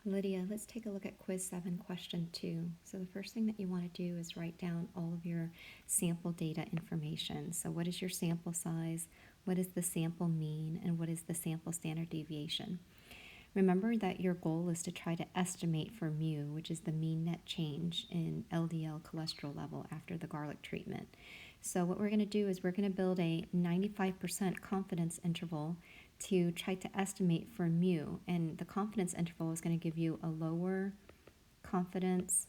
Lydia, let's take a look at quiz 7, question 2. So the first thing that you want to do is write down all of your sample data information. So what is your sample size? What is the sample mean? And what is the sample standard deviation? Remember that your goal is to try to estimate for mu, which is the mean net change in LDL cholesterol level after the garlic treatment. So what we're going to do is we're going to build a 95% confidence interval to try to estimate for mu, and the confidence interval is going to give you a lower confidence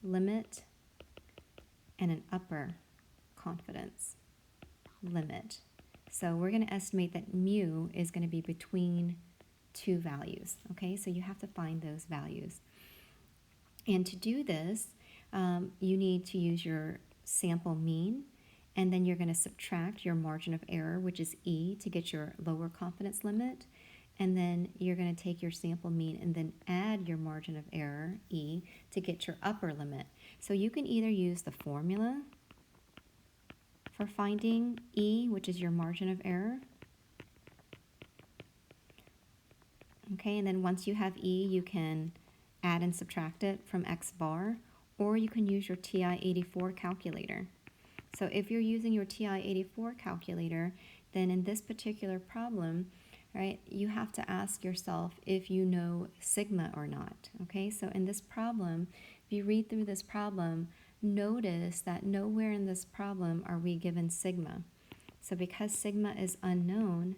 limit and an upper confidence limit. So we're going to estimate that mu is going to be between two values, okay? So you have to find those values. And to do this, you need to use your sample mean, and then you're going to subtract your margin of error, which is E, to get your lower confidence limit. And then you're going to take your sample mean and then add your margin of error, E, to get your upper limit. So you can either use the formula for finding E, which is your margin of error. Okay, and then once you have E, you can add and subtract it from X bar, or you can use your TI-84 calculator. So if you're using your TI-84 calculator, then in this particular problem, right, you have to ask yourself if you know sigma or not. Okay, so in this problem, if you read through this problem, notice that nowhere in this problem are we given sigma. So because sigma is unknown,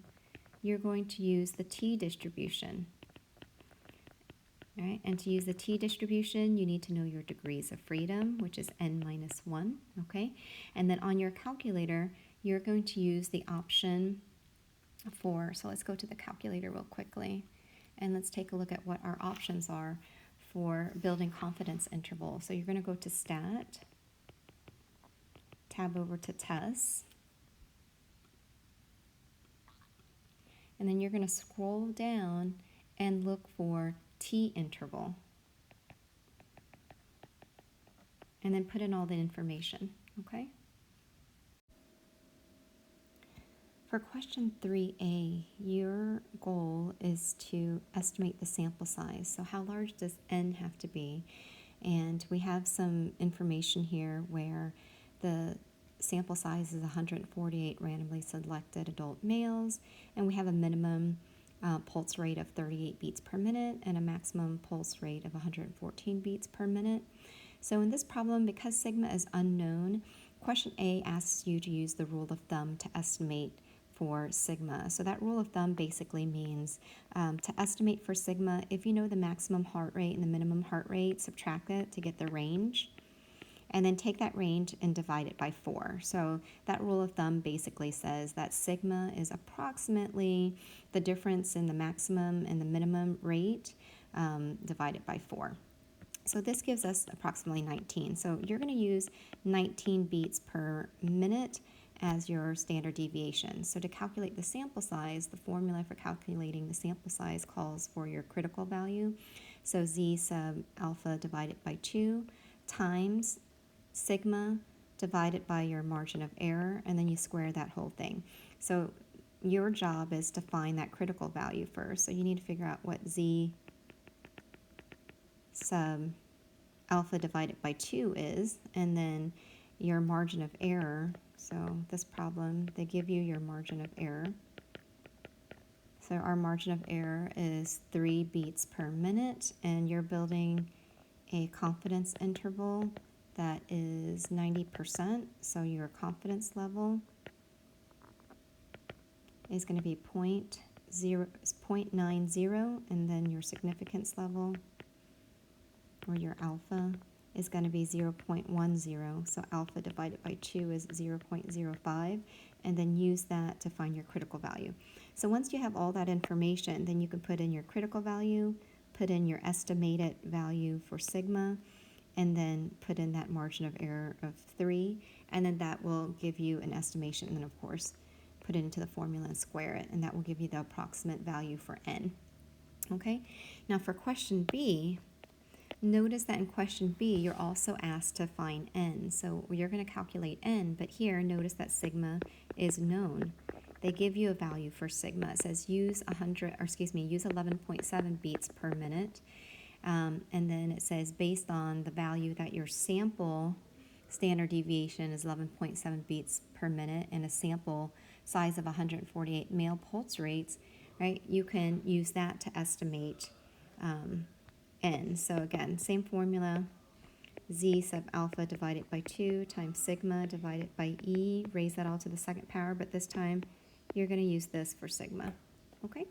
you're going to use the t distribution. All right, and to use the t distribution, you need to know your degrees of freedom, which is n minus 1, okay? And then on your calculator, you're going to use the option for, so let's go to the calculator real quickly, and let's take a look at what our options are for building confidence interval. So you're going to go to Stat, tab over to Tests, and then you're going to scroll down and look for t-interval, and then put in all the information, okay? For question 3A, your goal is to estimate the sample size. So how large does n have to be? And we have some information here where the sample size is 148 randomly selected adult males, and we have a minimum pulse rate of 38 beats per minute and a maximum pulse rate of 114 beats per minute. So in this problem, because sigma is unknown, question A asks you to use the rule of thumb to estimate for sigma. So that rule of thumb basically means to estimate for sigma, if you know the maximum heart rate and the minimum heart rate, subtract it to get the range, and then take that range and divide it by 4. So that rule of thumb basically says that sigma is approximately the difference in the maximum and the minimum rate divided by 4. So this gives us approximately 19. So you're going to use 19 beats per minute as your standard deviation. So to calculate the sample size, the formula for calculating the sample size calls for your critical value. So Z sub alpha divided by 2 times sigma divided by your margin of error, and then you square that whole thing. So your job is to find that critical value first. So you need to figure out what Z sub alpha divided by 2 is, and then your margin of error. So this problem, they give you your margin of error. So our margin of error is 3 beats per minute, and you're building a confidence interval that is 90%. So your confidence level is going to be 0.90, and then your significance level, or your alpha, is going to be 0.10. So alpha divided by 2 is 0.05, and then use that to find your critical value. So once you have all that information, then you can put in your critical value, put in your estimated value for sigma, and then put in that margin of error of 3, and then that will give you an estimation, and then of course put it into the formula and square it, and that will give you the approximate value for n. Okay, now for question B, notice that in question B, you're also asked to find n. So you're going to calculate n, but here, notice that sigma is known. They give you a value for sigma. It says use 11.7 beats per minute. And then it says based on the value that your sample standard deviation is 11.7 beats per minute and a sample size of 148 male pulse rates, right? You can use that to estimate n. So again, same formula, z sub alpha divided by 2 times sigma divided by e. Raise that all to the second power, but this time you're going to use this for sigma. Okay?